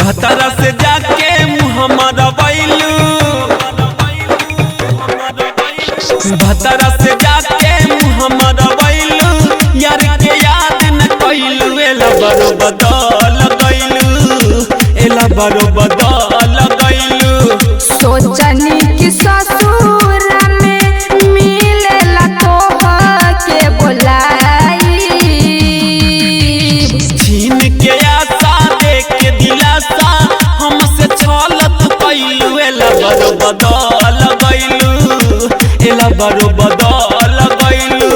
भतरा से जाके मुहम्मद बैलू, भतरा से जाके मुहम्मद बैलू, यार के याद न कैलू, एला बरो बदल गैलू, एला बरो बदल गैलू। सोचनी कि ससुर में मिलेला तोहके बोलाई, छीन के आशा देख के दिलासा हमसे छलत कैलू, एला बरो बदल गैलू, एला बरो बदल गैलू।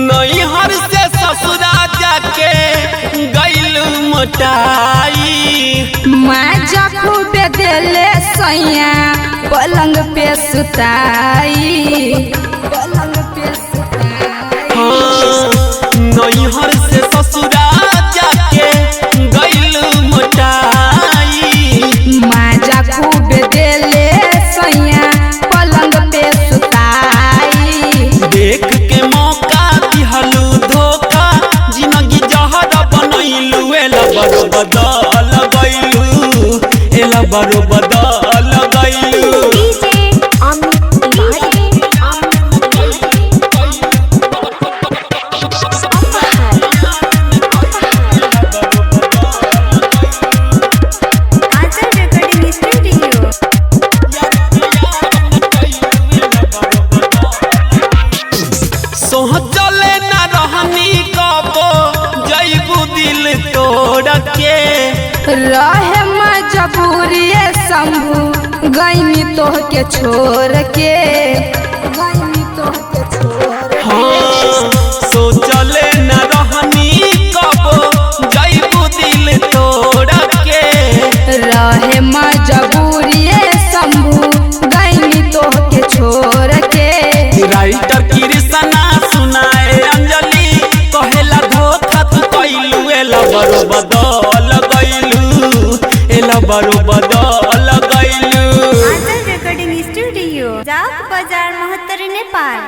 नैहर से ससुरा जाके गैलू मोटाई, मैं खूबे देले सैया पलंग पे सुताई, पलंग पे सुताई। नैहर से ससुरा जाके गैलू मोटाई, मैं खूबे देले सैया पलंग पे सुताई। देख के मौका दिहलू धोखा, जिंदगी जहर बनैलू, एला बरो बदल गैलू, एला बरो बदल गैलू। सोचले न रहनी कबो जैबू दिल तोड़ के, रहे मजबूरी शंभू गईनी तोहके छोड़ के, गईनी तोहके छोड़ के। हाँ सोचले न रहनी कबो जैबू दिल तोड़ के, रहे मजबूरी शंभू गईनी तोहके छोड़ के। राइटर कृष्णा सुनाए अंजलि कहेला धोखा तू कैलू, एला बरो बदल गैलू, एला बरो बदल गैलू। आंचल रिकॉर्डिंग स्टूडियो, जाक बाजार, महत्तर, नेपाल।